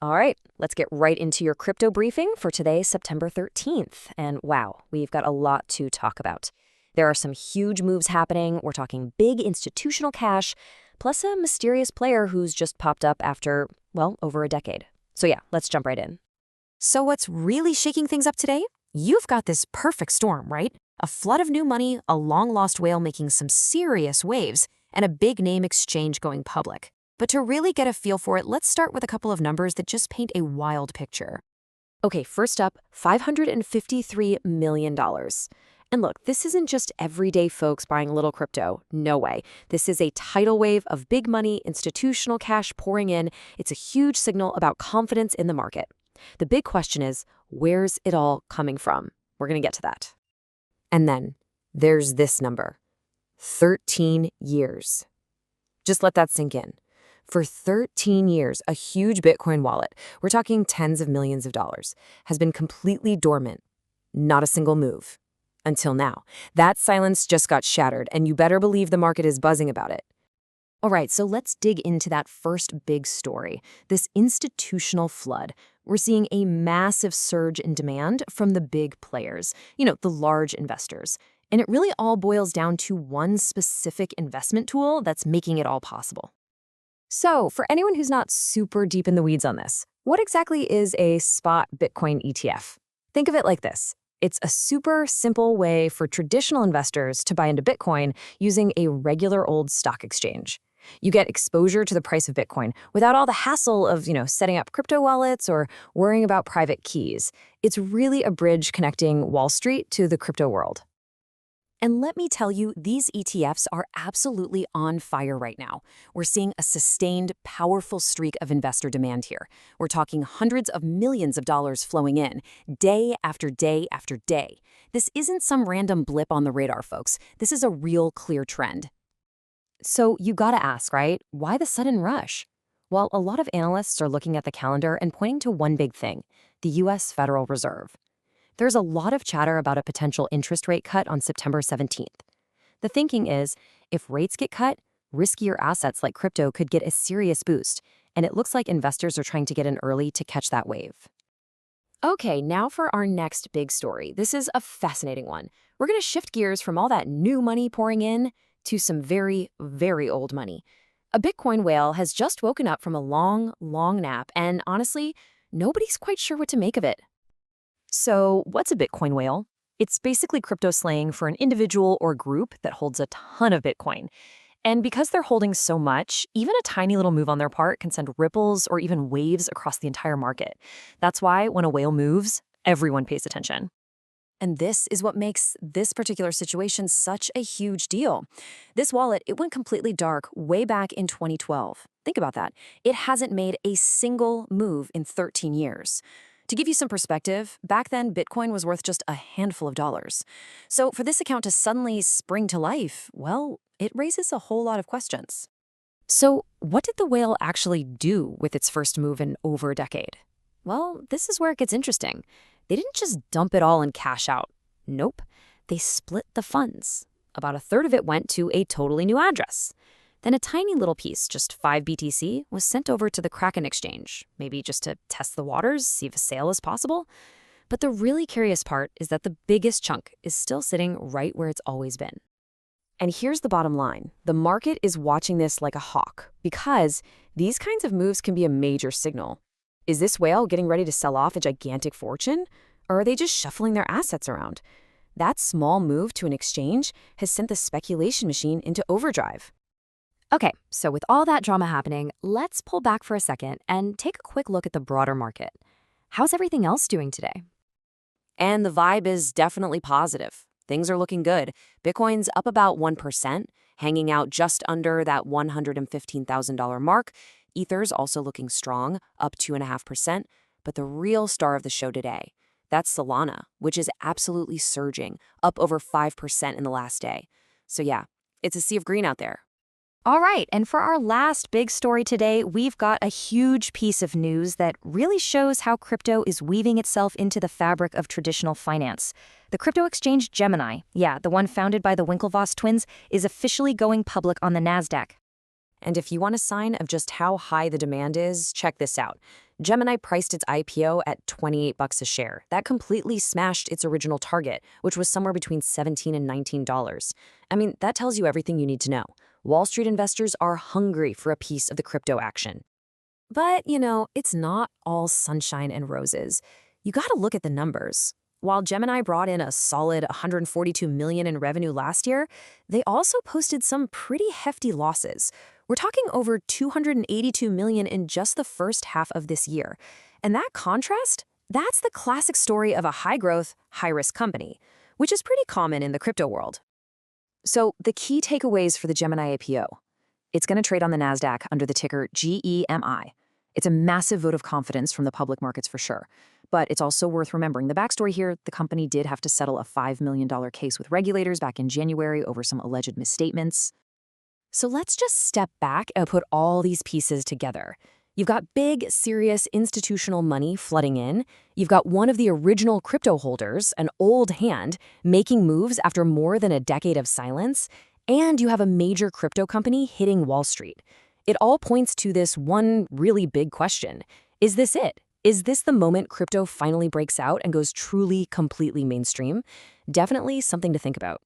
All right, let's get right into your crypto briefing for today, September 13th. And wow, we've got a lot to talk about. There are some huge moves happening. We're talking big institutional cash, plus a mysterious player who's just popped up after, well, over a decade. So yeah, let's jump right in. So what's really shaking things up today? You've got this perfect storm, right? A flood of new money, a long-lost whale making some serious waves, and a big-name exchange going public. But to really get a feel for it, let's start with a couple of numbers that just paint a wild picture. Okay, first up, $553 million. And look, this isn't just everyday folks buying a little crypto. No way. This is a tidal wave of big money, institutional cash pouring in. It's a huge signal about confidence in the market. The big question is, where's it all coming from? We're going to get to that. And then there's this number, 13 years. Just let that sink in. For 13 years, a huge Bitcoin wallet, we're talking tens of millions of dollars, has been completely dormant. Not a single move. Until now. That silence just got shattered, and you better believe the market is buzzing about it. All right, so let's dig into that first big story, this institutional flood. We're seeing a massive surge in demand from the big players, the large investors. And it really all boils down to one specific investment tool that's making it all possible. So, for anyone who's not super deep in the weeds on this, what exactly is a spot Bitcoin ETF? Think of it like this. It's a super simple way for traditional investors to buy into Bitcoin using a regular old stock exchange. You get exposure to the price of Bitcoin without all the hassle of, setting up crypto wallets or worrying about private keys. It's really a bridge connecting Wall Street to the crypto world. And let me tell you, these ETFs are absolutely on fire right now. We're seeing a sustained, powerful streak of investor demand here. We're talking hundreds of millions of dollars flowing in, day after day after day. This isn't some random blip on the radar, folks. This is a real clear trend. So you gotta ask, right? Why the sudden rush? Well, a lot of analysts are looking at the calendar and pointing to one big thing, the U.S. Federal Reserve. There's a lot of chatter about a potential interest rate cut on September 17th. The thinking is, if rates get cut, riskier assets like crypto could get a serious boost, and it looks like investors are trying to get in early to catch that wave. Okay, now for our next big story. This is a fascinating one. We're going to shift gears from all that new money pouring in to some very, very old money. A Bitcoin whale has just woken up from a long, long nap, and honestly, nobody's quite sure what to make of it. So what's a Bitcoin whale? It's basically crypto slang for an individual or group that holds a ton of Bitcoin. And because they're holding so much, even a tiny little move on their part can send ripples or even waves across the entire market. That's why when a whale moves, everyone pays attention. And this is what makes this particular situation such a huge deal. This wallet, it went completely dark way back in 2012. Think about that. It hasn't made a single move in 13 years. To give you some perspective, back then, Bitcoin was worth just a handful of dollars. So for this account to suddenly spring to life, well, it raises a whole lot of questions. So what did the whale actually do with its first move in over a decade? Well, this is where it gets interesting. They didn't just dump it all and cash out. Nope. They split the funds. About a third of it went to a totally new address. Then a tiny little piece, just 5 BTC, was sent over to the Kraken exchange, maybe just to test the waters, see if a sale is possible. But the really curious part is that the biggest chunk is still sitting right where it's always been. And here's the bottom line. The market is watching this like a hawk because these kinds of moves can be a major signal. Is this whale getting ready to sell off a gigantic fortune? Or are they just shuffling their assets around? That small move to an exchange has sent the speculation machine into overdrive. Okay, so with all that drama happening, let's pull back for a second and take a quick look at the broader market. How's everything else doing today? And the vibe is definitely positive. Things are looking good. Bitcoin's up about 1%, hanging out just under that $115,000 mark. Ether's also looking strong, up 2.5%. But the real star of the show today, that's Solana, which is absolutely surging, up over 5% in the last day. So yeah, it's a sea of green out there. All right, and for our last big story today, we've got a huge piece of news that really shows how crypto is weaving itself into the fabric of traditional finance. The crypto exchange Gemini, the one founded by the Winklevoss twins, is officially going public on the NASDAQ. And if you want a sign of just how high the demand is, check this out. Gemini priced its IPO at $28 a share. That completely smashed its original target, which was somewhere between $17 and $19. I mean, that tells you everything you need to know. Wall Street investors are hungry for a piece of the crypto action. But, it's not all sunshine and roses. You gotta look at the numbers. While Gemini brought in a solid $142 million in revenue last year, they also posted some pretty hefty losses. We're talking over $282 million in just the first half of this year. And that contrast, that's the classic story of a high-growth, high-risk company, which is pretty common in the crypto world. So the key takeaways for the Gemini IPO. It's going to trade on the NASDAQ under the ticker GEMI. It's a massive vote of confidence from the public markets for sure. But it's also worth remembering the backstory here. The company did have to settle a $5 million case with regulators back in January over some alleged misstatements. So let's just step back and put all these pieces together. You've got big, serious institutional money flooding in. You've got one of the original crypto holders, an old hand, making moves after more than a decade of silence. And you have a major crypto company hitting Wall Street. It all points to this one really big question. Is this it? Is this the moment crypto finally breaks out and goes truly, completely mainstream? Definitely something to think about.